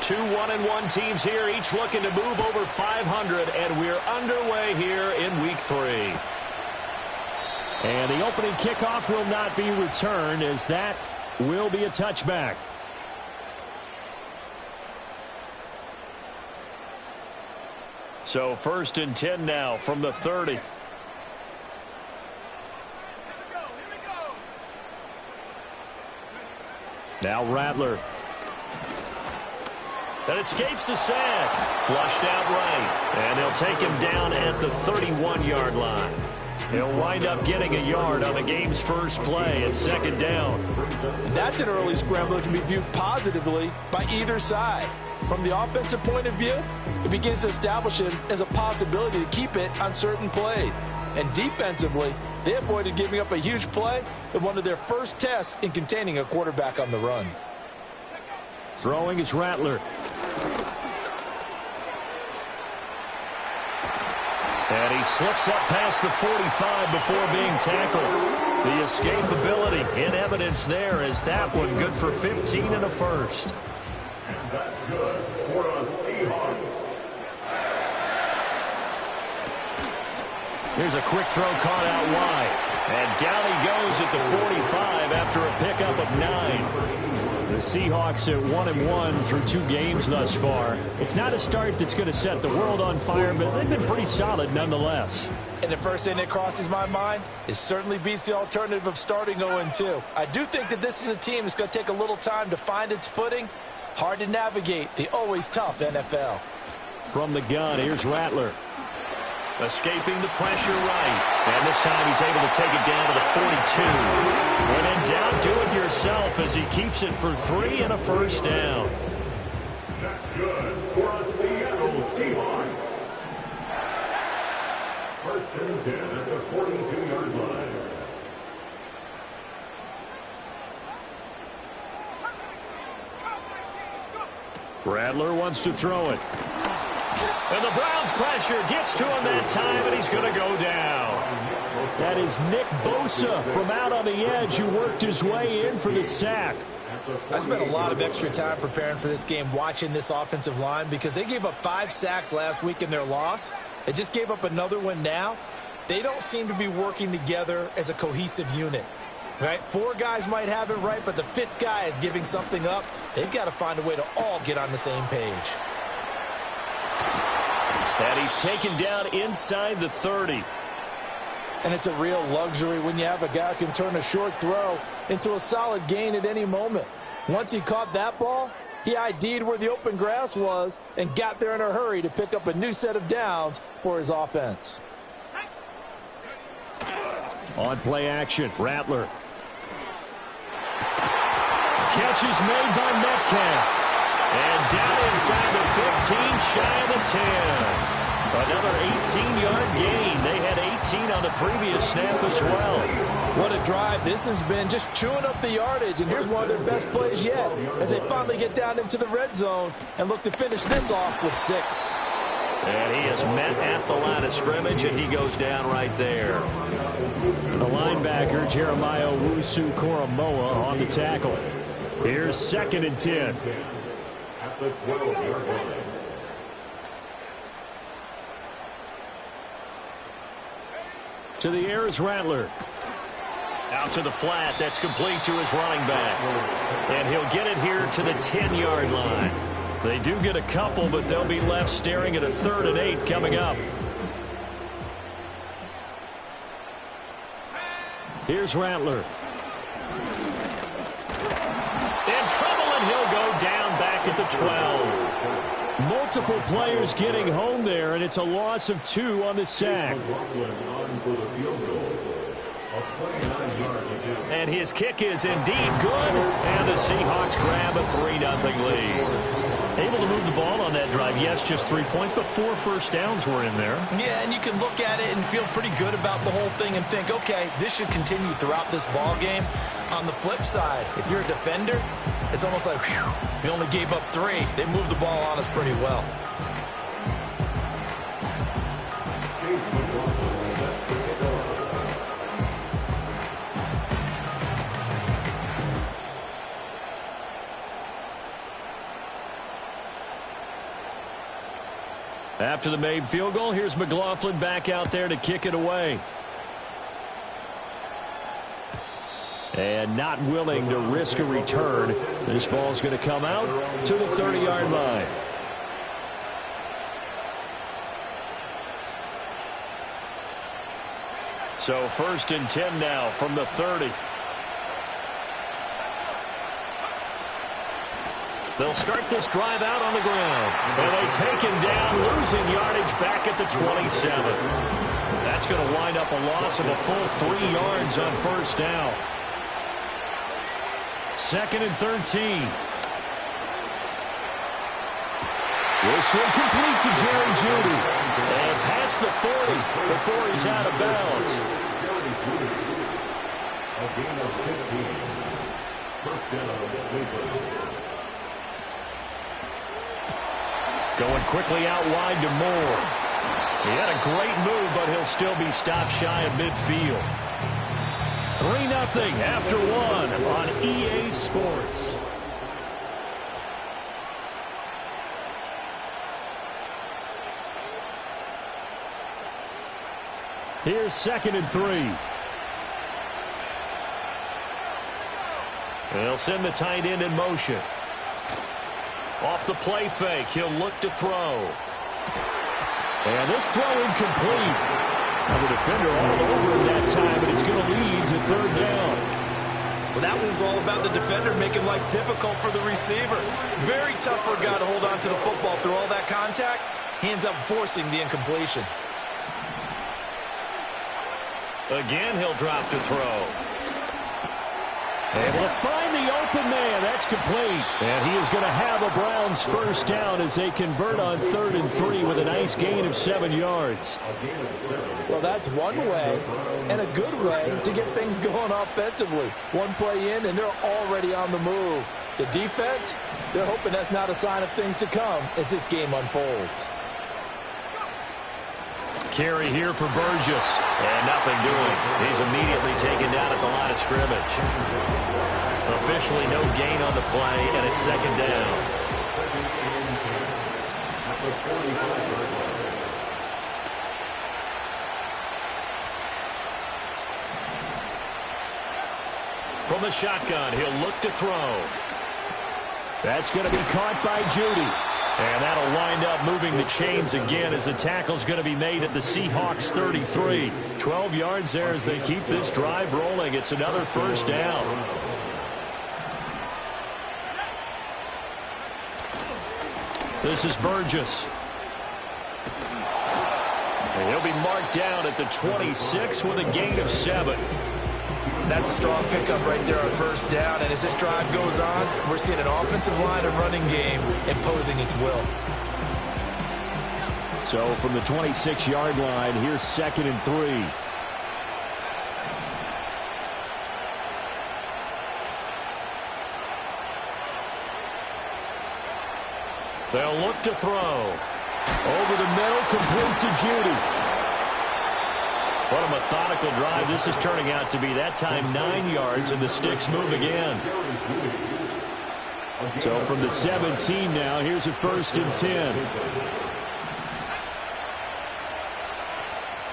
Two 1-1 teams here, each looking to move over 500, and we're underway here in Week 3. And the opening kickoff will not be returned, as that will be a touchback. So 1st and 10 now from the 30. Now Rattler. That escapes the sack. Flushed out right. And they'll take him down at the 31-yard line. He'll wind up getting a yard on the game's first play at 2nd down. And that's an early scramble that can be viewed positively by either side. From the offensive point of view, it begins to establish him as a possibility to keep it on certain plays. And defensively, they avoided giving up a huge play in one of their first tests in containing a quarterback on the run. Throwing is Rattler. And he slips up past the 45 before being tackled. The escapability in evidence there, as that one good for 15 and a first. And that's good for the Seahawks. Here's a quick throw caught out wide. And down he goes at the 45 after a pickup of 9. The Seahawks at 1-1 through 2 games thus far. It's not a start that's going to set the world on fire, but they've been pretty solid nonetheless. And the first thing that crosses my mind, it certainly beats the alternative of starting 0-2. I do think that this is a team that's going to take a little time to find its footing. Hard to navigate the always tough NFL. From the gun, here's Rattler. Escaping the pressure right. And this time he's able to take it down to the 42. When in doubt, do it yourself as he keeps it for 3 and a first down. That's good for the Seattle Seahawks. 1st and 10 at the 42-yard line. Rattler wants to throw it. And the Browns' pressure gets to him that time, and he's going to go down. That is Nick Bosa from out on the edge who worked his way in for the sack. I spent a lot of extra time preparing for this game watching this offensive line because they gave up 5 sacks last week in their loss. They just gave up another one now. They don't seem to be working together as a cohesive unit. Right? 4 guys might have it right, but the 5th guy is giving something up. They've got to find a way to all get on the same page. And he's taken down inside the 30. And it's a real luxury when you have a guy who can turn a short throw into a solid gain at any moment. Once he caught that ball, he ID'd where the open grass was and got there in a hurry to pick up a new set of downs for his offense. On play action, Rattler. Catch is made by Metcalf. And down inside the 15, shy of the 10. Another 18-yard gain. They had 18 on the previous snap as well. What a drive this has been, just chewing up the yardage. And here's one of their best plays yet as they finally get down into the red zone and look to finish this off with 6. And he is met at the line of scrimmage, and he goes down right there. The linebacker, Jeremiah Owusu-Koramoah, on the tackle. Here's 2nd and 10. At the 12-yard line. To the air is Rattler. Out to the flat. That's complete to his running back. And he'll get it here to the 10-yard line. They do get a couple, but they'll be left staring at a 3rd and 8 coming up. Here's Rattler. In trouble, and he'll go down back at the 12. Multiple players getting home there, and it's a loss of 2 on the sack. And his kick is indeed good, and the Seahawks grab a 3-0 lead. Able to move the ball on that drive. Yes, just 3 points, but 4 first downs were in there. Yeah, and you can look at it and feel pretty good about the whole thing and think, okay, this should continue throughout this ball game. On the flip side, if you're a defender, it's almost like, whew, we only gave up 3. They moved the ball on us pretty well. After the made field goal, here's McLaughlin back out there to kick it away. And not willing to risk a return. This ball's going to come out to the 30-yard line. So 1st and 10 now from the 30. They'll start this drive out on the ground. And they take him down, losing yardage back at the 27. That's going to wind up a loss of a full 3 yards on 1st down. 2nd and 13. This one complete to Jerry Jeudy. And past the 40 before he's out of bounds. A gain of 15. 1st down. Going quickly out wide to Moore. He had a great move, but he'll still be stopped shy of midfield. 3-0 after 1 on EA Sports. Here's 2nd and 3. They'll send the tight end in motion. Off the play fake, he'll look to throw. And this throw incomplete. Now the defender all over him that time, but it's going to lead to 3rd down. Well, that one's all about the defender making life difficult for the receiver. Very tough for a guy to hold on to the football through all that contact. He ends up forcing the incompletion. Again, he'll drop to throw. Able to find the open man. That's complete. And he is going to have a Browns 1st down as they convert on 3rd and 3 with a nice gain of 7 yards. Well, that's one way and a good way to get things going offensively. One play in, and they're already on the move. The defense, they're hoping that's not a sign of things to come as this game unfolds. Carry here for Burgess. And nothing doing. He's immediately taken down at the line of scrimmage. Officially no gain on the play, and it's 2nd down. From the shotgun, he'll look to throw. That's going to be caught by Jeudy. And that'll wind up moving the chains again as the tackle's going to be made at the Seahawks 33. 12 yards there as they keep this drive rolling. It's another 1st down. This is Burgess. And he'll be marked down at the 26 with a gain of 7. That's a strong pickup right there on 1st down. And as this drive goes on, we're seeing an offensive line and running game imposing its will. So from the 26-yard line, here's 2nd and 3. They'll look to throw. Over the middle, complete to Jeudy. What a methodical drive this is turning out to be. That time 9 yards, and the sticks move again. So from the 17 now, here's a 1st and 10.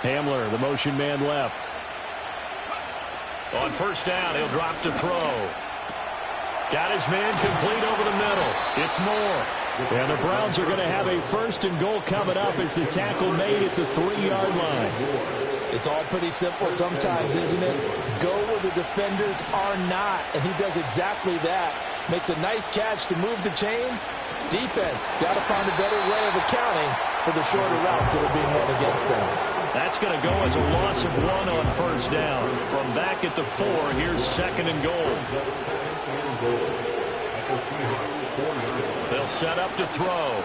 Hamler, the motion man left. On 1st down, he'll drop to throw. Got his man complete over the middle. It's Moore. And the Browns are going to have a 1st and goal coming up as the tackle made at the 3-yard line. It's all pretty simple sometimes, isn't it? Go where the defenders are not, and he does exactly that. Makes a nice catch to move the chains. Defense got to find a better way of accounting for the shorter routes that are being run against them. That's going to go as a loss of 1 on 1st down. From back at the 4, here's 2nd and goal. They'll set up to throw.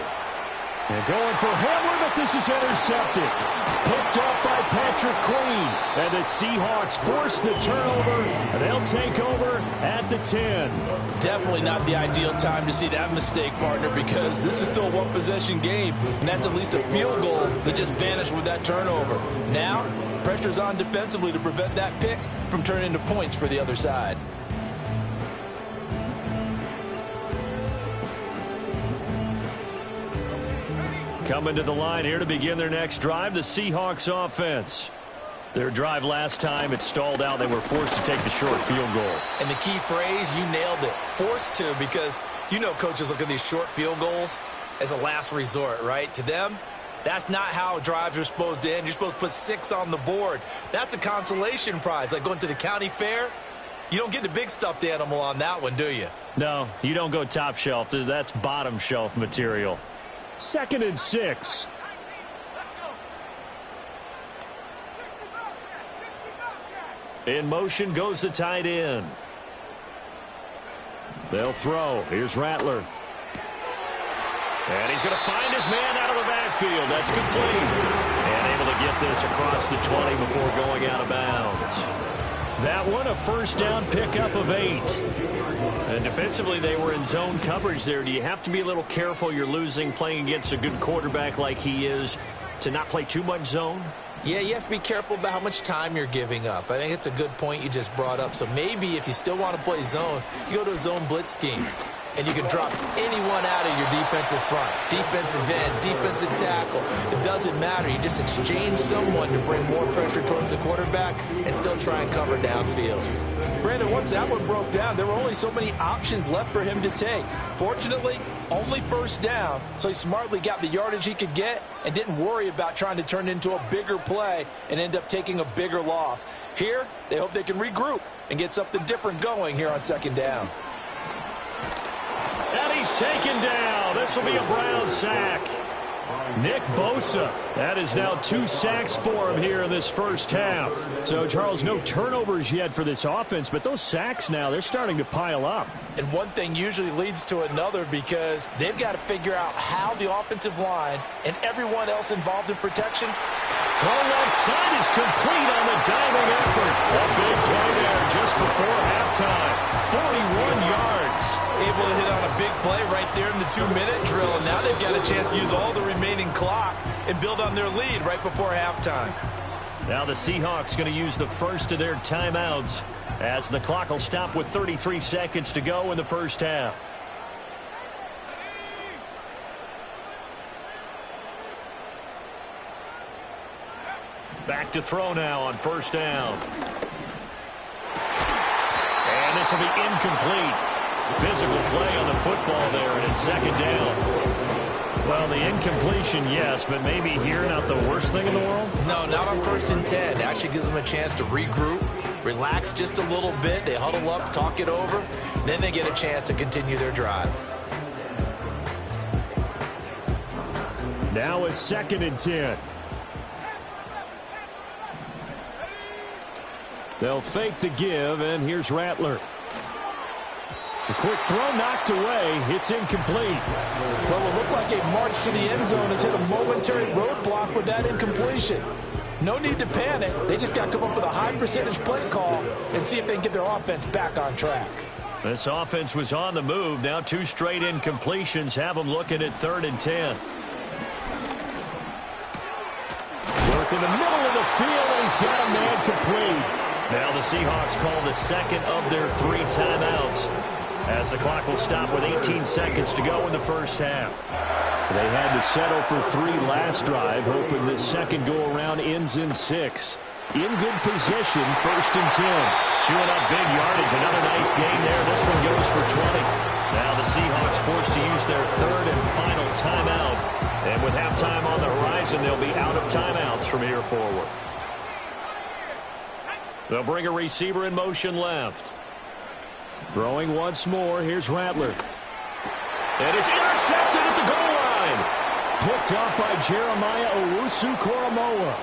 And going for Hamler, but this is intercepted. Picked up by Patrick Queen. And the Seahawks force the turnover, and they'll take over at the 10. Definitely not the ideal time to see that mistake, partner, because this is still a one-possession game, and that's at least a field goal that just vanished with that turnover. Now, pressure's on defensively to prevent that pick from turning into points for the other side. Coming to the line here to begin their next drive, the Seahawks offense. Their drive last time, it stalled out. They were forced to take the short field goal. And the key phrase, you nailed it, forced to, because you know coaches look at these short field goals as a last resort, right? To them, that's not how drives are supposed to end. You're supposed to put 6 on the board. That's a consolation prize, like going to the county fair. You don't get the big stuffed animal on that one, do you? No, you don't go top shelf. That's bottom shelf material. 2nd and 6. In motion goes the tight end. They'll throw. Here's Rattler. And he's going to find his man out of the backfield. That's complete. And able to get this across the 20 before going out of bounds. That one, a first down pickup of 8. And defensively, they were in zone coverage there. Do you have to be a little careful? You're losing, playing against a good quarterback like he is, to not play too much zone? Yeah, you have to be careful about how much time you're giving up. I think it's a good point you just brought up. So maybe if you still want to play zone, you go to a zone blitz scheme. And you can drop anyone out of your defensive front. Defensive end, defensive tackle. It doesn't matter. You just exchange someone to bring more pressure towards the quarterback and still try and cover downfield. Brandon, once that one broke down, there were only so many options left for him to take. Fortunately, only first down, so he smartly got the yardage he could get and didn't worry about trying to turn it into a bigger play and end up taking a bigger loss. Here, they hope they can regroup and get something different going here on 2nd down. And he's taken down. This will be a Brown sack. Nick Bosa. That is now 2 sacks for him here in this first half. So, Charles, no turnovers yet for this offense, but those sacks now, they're starting to pile up. And one thing usually leads to another because they've got to figure out how the offensive line and everyone else involved in protection. Throw left side is complete on the diving effort. A big play there just before halftime. 41 yards. Able to hit on a big play right there in the 2-minute drill. And now they've got a chance to use all the remaining clock and build on their lead right before halftime. Now the Seahawks going to use the first of their timeouts as the clock will stop with 33 seconds to go in the first half. Back to throw now on first down. And this will be incomplete. Physical play on the football there, and it's 2nd down. Well, the incompletion, yes, but maybe here not the worst thing in the world? No, not on 1st and 10. It actually gives them a chance to regroup, relax just a little bit. They huddle up, talk it over. Then they get a chance to continue their drive. Now it's 2nd and 10. They'll fake the give, and here's Rattler. A quick throw knocked away. It's incomplete. Well, it looked like a march to the end zone has hit a momentary roadblock with that incompletion. No need to panic. They just got to come up with a high percentage play call and see if they can get their offense back on track. This offense was on the move. Now 2 straight incompletions have them looking at 3rd and 10. Work in the middle of the field, and he's got a man complete. Now the Seahawks call the 2nd of their 3 timeouts as the clock will stop with 18 seconds to go in the first half. They had to settle for 3 last drive, hoping this second go-around ends in 6. In good position, 1st and 10. Chewing up big yardage. Another nice gain there. This one goes for 20. Now the Seahawks forced to use their 3rd and final timeout. And with halftime on the horizon, they'll be out of timeouts from here forward. They'll bring a receiver in motion left. Throwing once more. Here's Rattler. And it's intercepted at the goal line. Picked up by Jeremiah Owusu-Koramoah.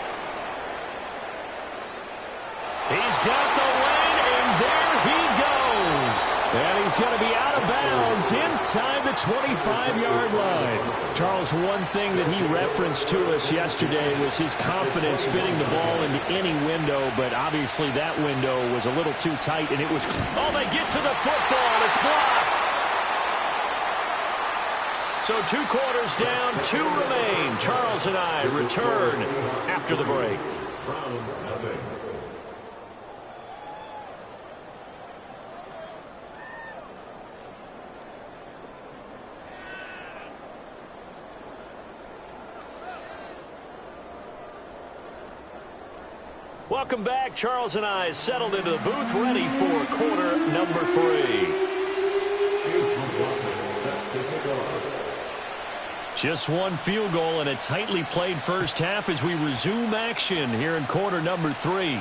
He's got the lane, and there he goes. And he's going to be out of bounds inside the 25-yard line. Charles, one thing that he referenced to us yesterday was his confidence fitting the ball into any window, but obviously that window was a little too tight, and it was... Oh, they get to the football. It's blocked. So 2 quarters down, 2 remain. Charles and I return after the break. Welcome back. Charles and I settled into the booth, ready for quarter number 3. Just one field goal and a tightly played first half as we resume action here in quarter number 3.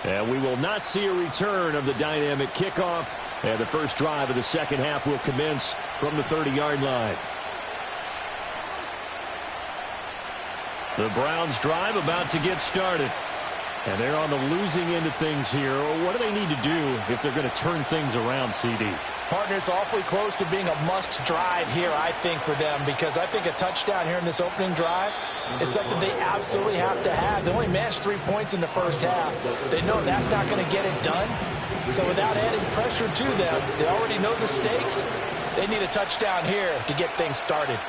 And we will not see a return of the dynamic kickoff. And the first drive of the second half will commence from the 30-yard line. The Browns drive about to get started. And they're on the losing end of things here. What do they need to do if they're going to turn things around, CD? Partner, it's awfully close to being a must-drive here, I think, for them, because I think a touchdown here in this opening drive is something they absolutely have to have. They only managed 3 points in the first half. They know that's not going to get it done. So without adding pressure to them, they already know the stakes. They need a touchdown here to get things started.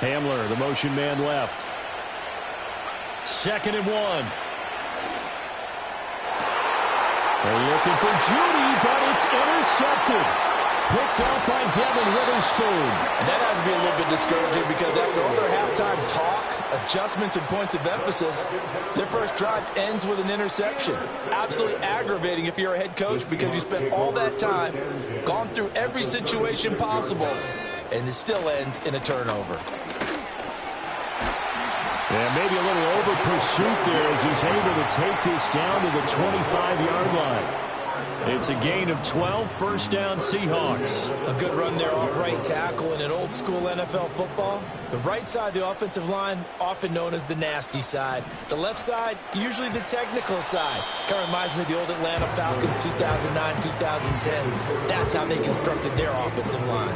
Hamler, the motion man left. 2nd and 1. They're looking for Judy, but it's intercepted. Picked up by Devin Witherspoon. And that has to be a little bit discouraging because after all their halftime talk, adjustments, and points of emphasis, their first drive ends with an interception. Absolutely aggravating if you're a head coach because you spent all that time, gone through every situation possible, and it still ends in a turnover. And maybe a little over pursuit there as he's able to take this down to the 25-yard line. It's a gain of 12, first down Seahawks. A good run there off right tackle in an old school NFL football. The right side of the offensive line, often known as the nasty side. The left side, usually the technical side. Kind of reminds me of the old Atlanta Falcons 2009, 2010. That's how they constructed their offensive line.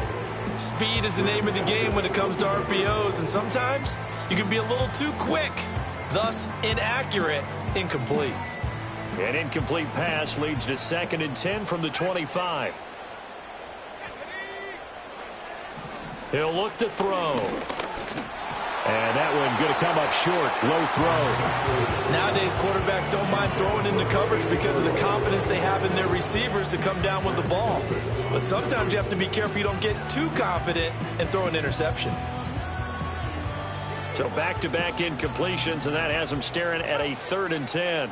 Speed is the name of the game when it comes to RPOs, and sometimes you can be a little too quick, thus inaccurate, incomplete. An incomplete pass leads to 2nd and 10 from the 25. He'll look to throw. And that one going to come up short. Low throw. Nowadays, quarterbacks don't mind throwing into coverage because of the confidence they have in their receivers to come down with the ball. But sometimes you have to be careful you don't get too confident and throw an interception. So back-to-back incompletions, and that has them staring at a 3rd and 10.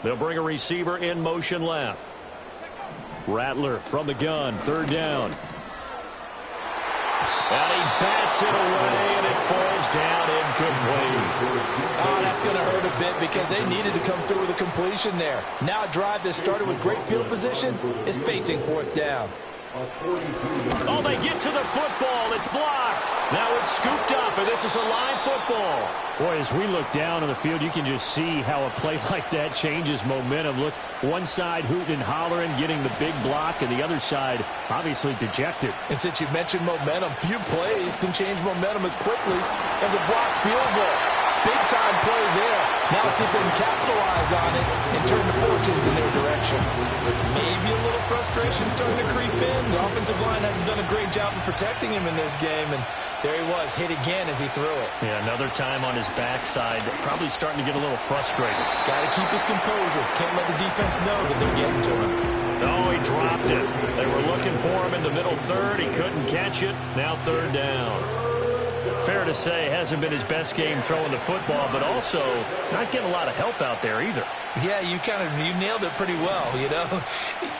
They'll bring a receiver in motion left. Rattler from the gun, 3rd down. And he bats it away, and it falls down incomplete. Oh, that's going to hurt a bit because they needed to come through with a completion there. Now a drive that started with great field position is facing 4th down. Oh, they get to the football. It's blocked. Now it's scooped up, and this is a live football. Boy, as we look down on the field, you can just see how a play like that changes momentum. Look, one side hooting and hollering, getting the big block, and the other side obviously dejected. And since you mentioned momentum, few plays can change momentum as quickly as a blocked field goal. Big-time play there. Now see if they can capitalize on it and turn the fortunes in their direction. Maybe a little frustration starting to creep in. The offensive line hasn't done a great job of protecting him in this game, and there he was, hit again as he threw it. Yeah, another time on his backside, probably starting to get a little frustrated. Got to keep his composure. Can't let the defense know that they're getting to him. Oh, he dropped it. They were looking for him in the middle third. He couldn't catch it. Now 3rd down. Fair to say, hasn't been his best game throwing the football, but also not getting a lot of help out there either. Yeah, you nailed it pretty well, you know.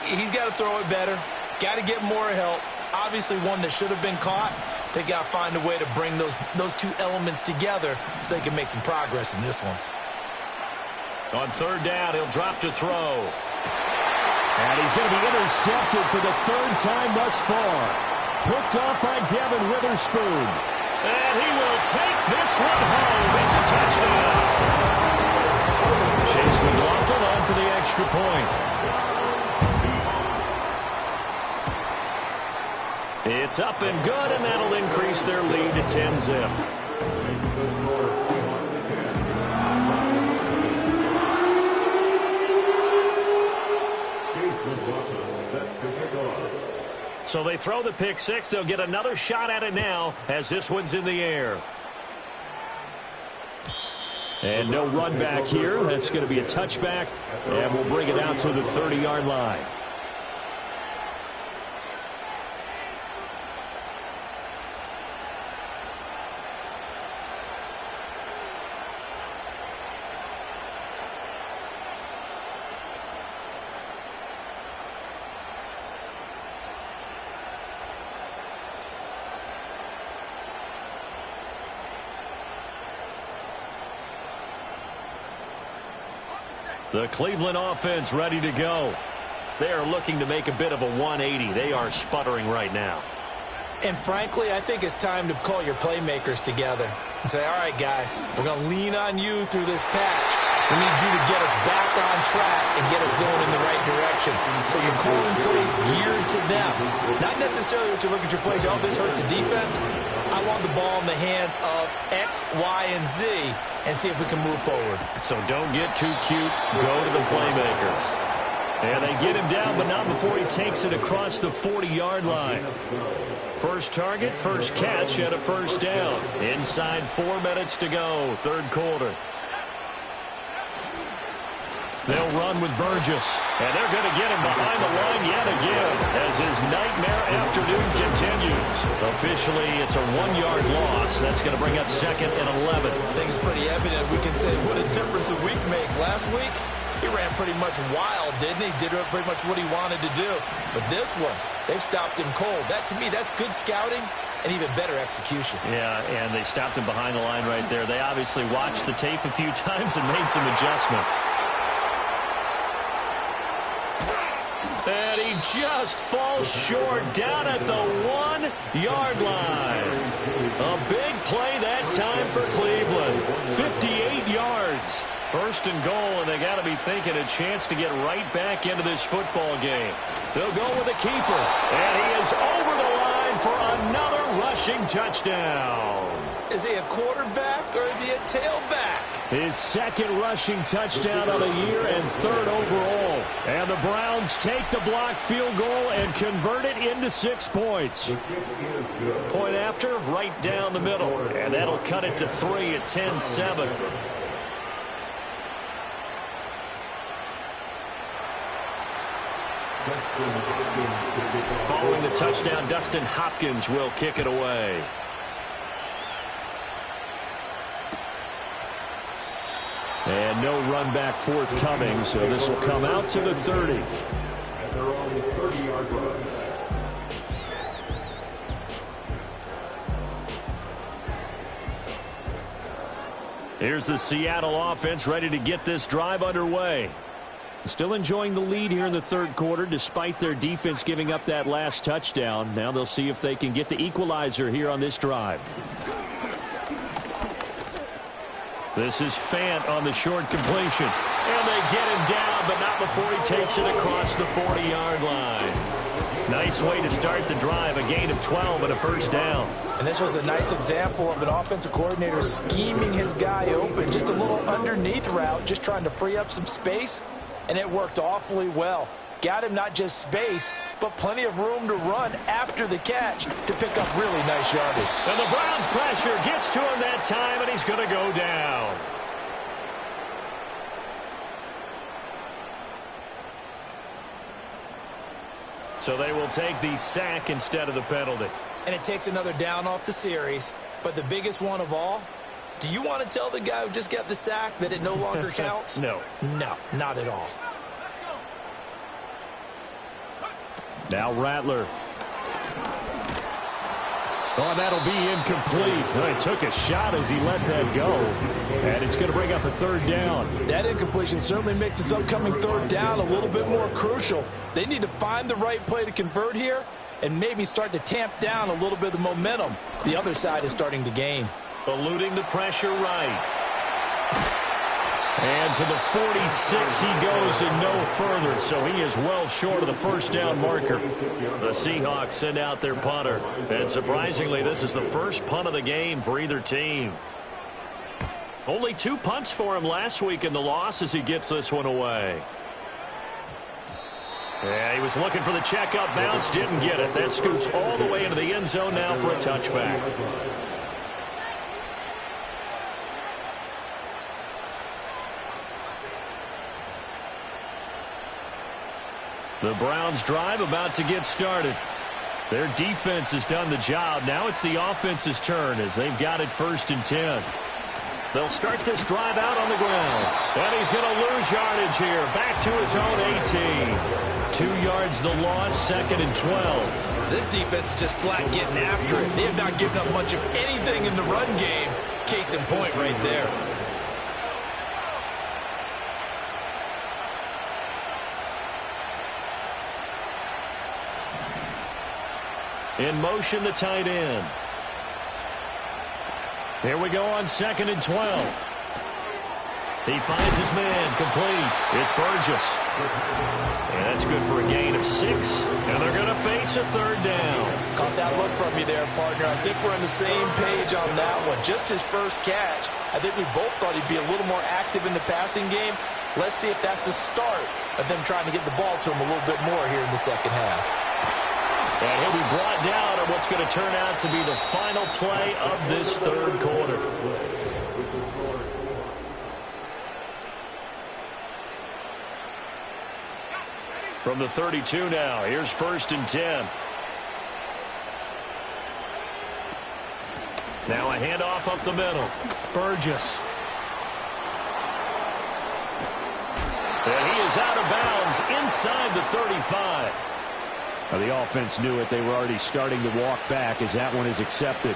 He's got to throw it better. Got to get more help. Obviously one that should have been caught. They got to find a way to bring those two elements together so they can make some progress in this one. On 3rd down, he'll drop to throw. And he's going to be intercepted for the 3rd time thus far. Picked off by Devin Witherspoon. And he will take this one home. It's a touchdown. Chase McLaughlin on for the extra point. It's up and good, and that'll increase their lead to 10-zip. So they throw the pick six. They'll get another shot at it now as this one's in the air. And no run back here. That's going to be a touchback, and we'll bring it out to the 30-yard line. The Cleveland offense ready to go. They are looking to make a bit of a 180. They are sputtering right now. And frankly, I think it's time to call your playmakers together and say, all right, guys, we're going to lean on you through this patch. We need you to get us back on track and get us going in the right direction. So you're calling plays geared to them. Not necessarily what you look at your plays, oh, this hurts the defense. I want the ball in the hands of X, Y, and Z and see if we can move forward. So don't get too cute. Go to the playmakers. And they get him down, but not before he takes it across the 40-yard line. First target, first catch, and a first down. Inside 4 minutes to go, third quarter. They'll run with Burgess, and they're going to get him behind the line yet again as his nightmare afternoon continues. Officially, it's a 1-yard loss. That's going to bring up 2nd and 11. I think it's pretty evident. We can say what a difference a week makes. Last week, he ran pretty much wild, didn't he? Did pretty much what he wanted to do. But this one, they stopped him cold. That, to me, that's good scouting and even better execution. Yeah, and they stopped him behind the line right there. They obviously watched the tape a few times and made some adjustments. And he just falls short down at the 1-yard line. A big play that time for Cleveland. 58 yards. First and goal, and they got to be thinking a chance to get right back into this football game. They'll go with the keeper, and he is over the line for another rushing touchdown. Is he a quarterback or is he a tailback? His second rushing touchdown of the year and third overall. And the Browns take the block field goal and convert it into 6 points. Point after, right down the middle. And that'll cut it to 3 at 10-7. Following the touchdown, Dustin Hopkins will kick it away. And no run back forthcoming, so this will come out to the 30. And they're on the 30-yard line. Here's the Seattle offense ready to get this drive underway. Still enjoying the lead here in the third quarter despite their defense giving up that last touchdown. Now they'll see if they can get the equalizer here on this drive. This is Fant on the short completion. And they get him down, but not before he takes it across the 40-yard line. Nice way to start the drive, a gain of 12 and a first down. And this was a nice example of an offensive coordinator scheming his guy open. Just a little underneath route, just trying to free up some space, and it worked awfully well. Got him not just space, but plenty of room to run after the catch to pick up really nice yardage. And the Browns pressure gets to him that time, and he's going to go down. So they will take the sack instead of the penalty. And it takes another down off the series. But the biggest one of all, do you want to tell the guy who just got the sack that it no longer counts? No. No, not at all. Now Rattler. Oh, that'll be incomplete. Well, he took a shot as he let that go. And it's going to bring up a third down. That incompletion certainly makes this upcoming third down a little bit more crucial. They need to find the right play to convert here and maybe start to tamp down a little bit of the momentum the other side is starting to gain. Eluding the pressure right. And to the 46 he goes and no further, so he is well short of the first down marker. The Seahawks send out their punter, and surprisingly this is the first punt of the game for either team. Only 2 punts for him last week in the loss as he gets this one away. Yeah, he was looking for the checkup bounce, didn't get it. That scoots all the way into the end zone now for a touchback. The Browns drive about to get started. Their defense has done the job. Now it's the offense's turn as they've got it 1st and 10. They'll start this drive out on the ground. And he's going to lose yardage here. Back to his own 18. 2 yards the loss, 2nd and 12. This defense is just flat getting after it. They have not given up much of anything in the run game. Case in point right there. In motion, the tight end. Here we go on 2nd and 12. He finds his man, complete. It's Burgess. And that's good for a gain of 6. And they're going to face a 3rd down. Caught that look from you there, partner. I think we're on the same page on that one. Just his first catch. I think we both thought he'd be a little more active in the passing game. Let's see if that's the start of them trying to get the ball to him a little bit more here in the second half. And he'll be brought down on what's going to turn out to be the final play of this 3rd quarter. From the 32 now, here's 1st and 10. Now a handoff up the middle. Burgess. And he is out of bounds inside the 35. Now the offense knew it. They were already starting to walk back as that one is accepted.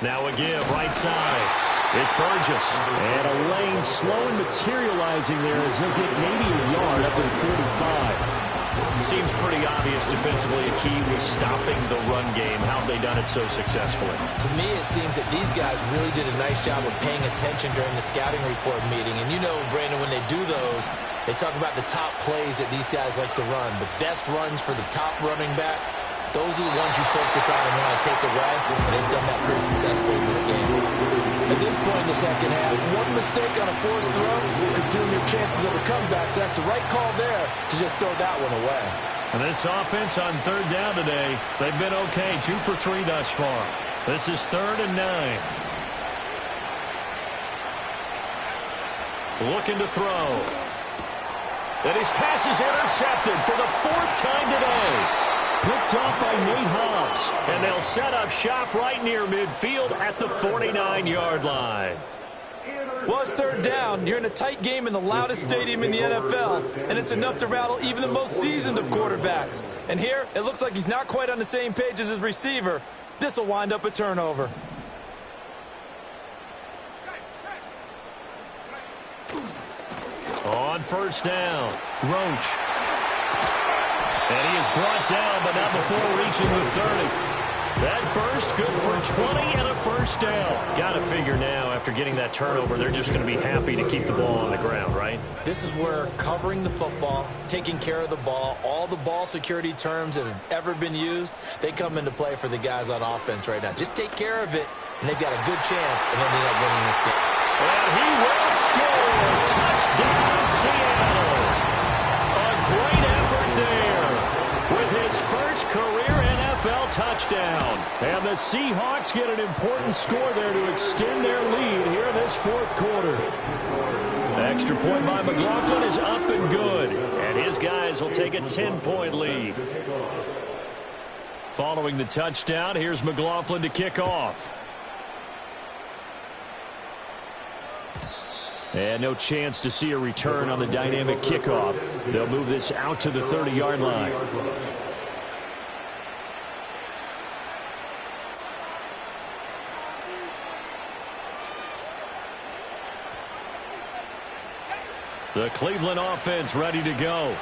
Now a give, right side. It's Burgess. And a lane slow and materializing there as he'll get maybe a yard up to the 45. Seems pretty obvious defensively a key was stopping the run game. How have they done it so successfully? To me, it seems that these guys really did a nice job of paying attention during the scouting report meeting. And you know, Brandon, when they do those, they talk about the top plays that these guys like to run. The best runs for the top running back. Those are the ones you focus on and want to take away, and they've done that pretty successfully in this game. At this point in the second half, one mistake on a forced throw could doom your chances of a comeback, so that's the right call there to just throw that one away. And this offense on 3rd down today, they've been okay, 2 for 3 thus far. This is 3rd and 9. Looking to throw. And his pass is intercepted for the 4th time today. Picked off by Nate Hobbs. And they'll set up shop right near midfield at the 49-yard line. Well, it's 3rd down. You're in a tight game in the loudest stadium in the NFL, and it's enough to rattle even the most seasoned of quarterbacks. And here, it looks like he's not quite on the same page as his receiver. This will wind up a turnover. On 1st down, Roach. And he is brought down, but not before reaching the 30. That burst good for 20 and a 1st down. Got to figure now, after getting that turnover, they're just going to be happy to keep the ball on the ground, right? This is where covering the football, taking care of the ball, all the ball security terms that have ever been used, they come into play for the guys on offense right now. Just take care of it, and they've got a good chance of ending up winning this game. And he will score. Touchdown, Seattle. A great effort there with his first career NFL touchdown. And the Seahawks get an important score there to extend their lead here in this 4th quarter. The extra point by McLaughlin is up and good. And his guys will take a 10-point lead. Following the touchdown, here's McLaughlin to kick off. And no chance to see a return on the dynamic kickoff. They'll move this out to the 30-yard line. The Cleveland offense ready to go.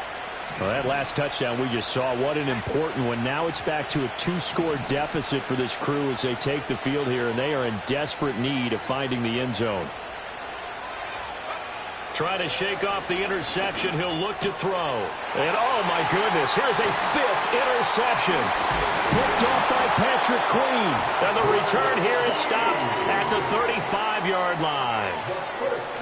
Well, that last touchdown we just saw, what an important one. Now it's back to a 2-score deficit for this crew as they take the field here, and they are in desperate need of finding the end zone. Try to shake off the interception. He'll look to throw. And, oh, my goodness, here's a 5th interception. Picked off by Patrick Queen. And the return here is stopped at the 35-yard line.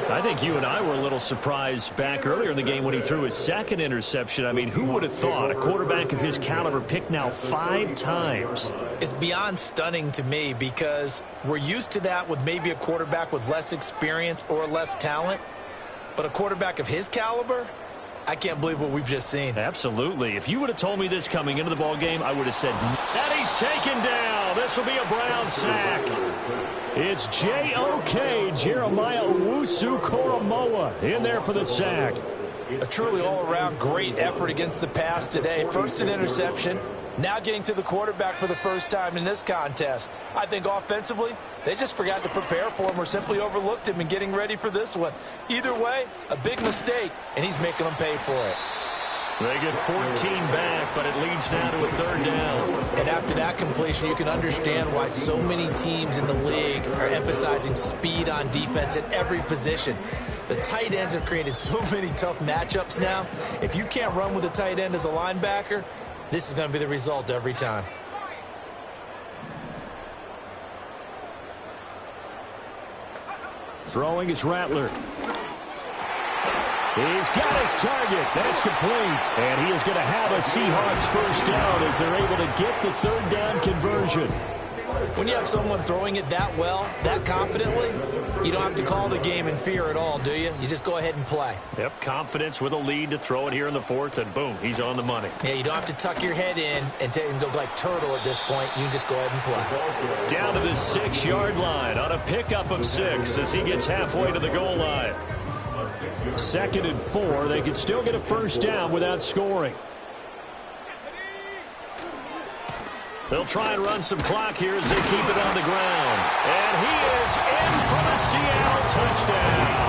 I think you and I were a little surprised back earlier in the game when he threw his 2nd interception. I mean, who would have thought a quarterback of his caliber picked now 5 times? It's beyond stunning to me because we're used to that with maybe a quarterback with less experience or less talent. But a quarterback of his caliber, I can't believe what we've just seen. Absolutely. If you would have told me this coming into the ball game, I would have said, and he's taken down. This will be a Brown sack. It's J.O.K. Jeremiah Owusu-Koramoah in there for the sack. A truly all-around great effort against the pass today. First an interception, now getting to the quarterback for the first time in this contest. I think offensively, they just forgot to prepare for him or simply overlooked him in getting ready for this one. Either way, a big mistake, and he's making them pay for it. They get 14 back, but it leads now to a third down. And after that completion, you can understand why so many teams in the league are emphasizing speed on defense at every position. The tight ends have created so many tough matchups now. If you can't run with a tight end as a linebacker, this is going to be the result every time. Throwing is Rattler. He's got his target. That's complete. And he is going to have a Seahawks first down as they're able to get the third down conversion. When you have someone throwing it that well, that confidently, you don't have to call the game in fear at all, do you? You just go ahead and play. Yep, confidence with a lead to throw it here in the fourth, and boom, he's on the money. Yeah, you don't have to tuck your head in and go like turtle at this point. You can just go ahead and play. Down to the 6-yard line on a pickup of 6 as he gets halfway to the goal line. 2nd and 4. They can still get a first down without scoring. They'll try and run some clock here as they keep it on the ground. And he is in for the Seattle touchdown.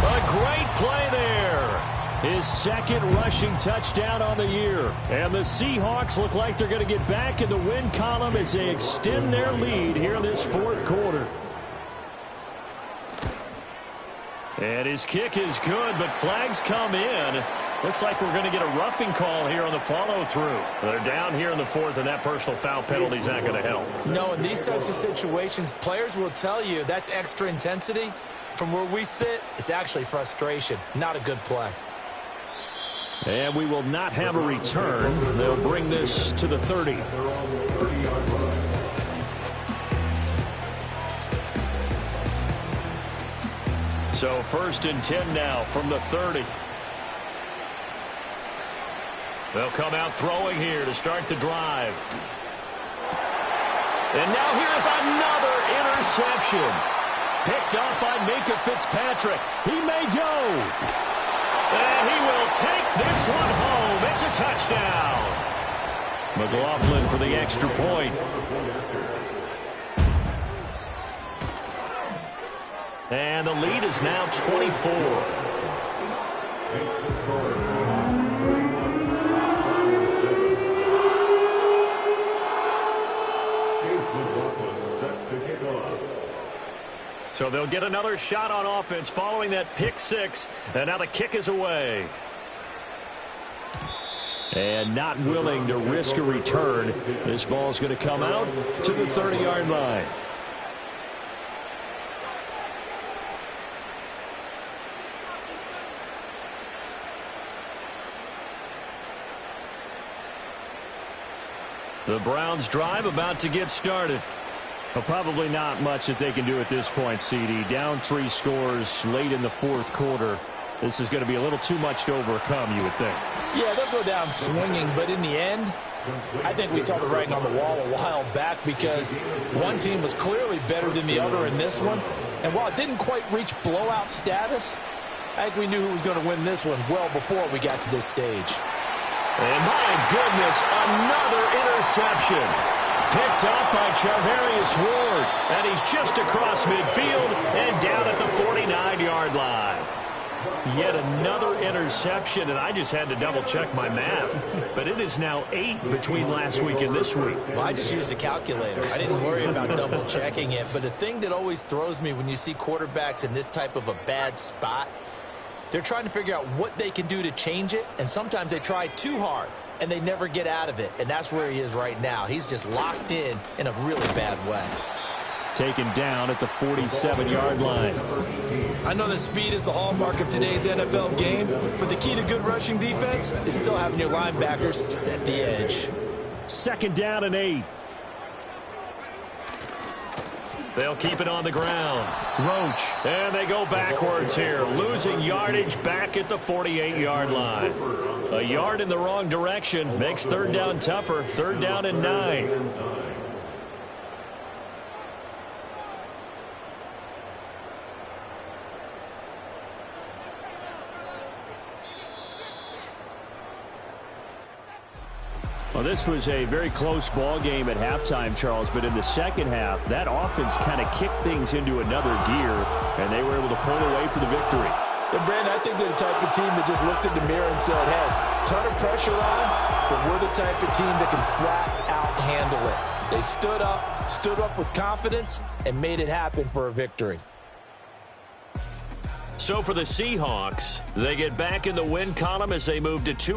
A great play there. His 2nd rushing touchdown on the year. And the Seahawks look like they're going to get back in the win column as they extend their lead here in this 4th quarter. And his kick is good, but flags come in. Looks like we're going to get a roughing call here on the follow-through. They're down here in the 4th, and that personal foul penalty is not going to help. No, in these types of situations, players will tell you that's extra intensity. From where we sit, it's actually frustration. Not a good play. And we will not have a return. They'll bring this to the 30. So 1st and 10 now from the 30. They'll come out throwing here to start the drive. And now here's another interception. Picked up by Minkah Fitzpatrick. He may go. And he will take this one home. It's a touchdown. McLaughlin for the extra point. And the lead is now 24. So they'll get another shot on offense following that pick 6. And now the kick is away. And not willing to risk a return. This ball's going to come out to the 30-yard line. The Browns drive about to get started. Well, probably not much that they can do at this point, CD. Down 3 scores late in the 4th quarter. This is going to be a little too much to overcome, you would think. Yeah, they'll go down swinging, but in the end, I think we saw the writing on the wall a while back because one team was clearly better than the other in this one. And while it didn't quite reach blowout status, I think we knew who was going to win this one well before we got to this stage. And my goodness, another interception. Picked up by Charvarius Ward. And he's just across midfield and down at the 49-yard line. Yet another interception, and I just had to double-check my math. But it is now 8 between last week and this week. Well, I just used a calculator. I didn't worry about double-checking it. But the thing that always throws me when you see quarterbacks in this type of a bad spot, they're trying to figure out what they can do to change it, and sometimes they try too hard, and they never get out of it. And that's where he is right now. He's just locked in a really bad way. Taken down at the 47-yard line. I know that speed is the hallmark of today's NFL game, but the key to good rushing defense is still having your linebackers set the edge. 2nd down and 8. They'll keep it on the ground. Roach. And they go backwards here, losing yardage back at the 48-yard line. A yard in the wrong direction makes third down tougher. Third down and 9. Well, this was a very close ball game at halftime, Charles, but in the second half, that offense kind of kicked things into another gear, and they were able to pull away for the victory. And, Brandon, I think they're the type of team that just looked in the mirror and said, hey, ton of pressure on, but we're the type of team that can flat out handle it. They stood up with confidence, and made it happen for a victory. So for the Seahawks, they get back in the win column as they move to 2.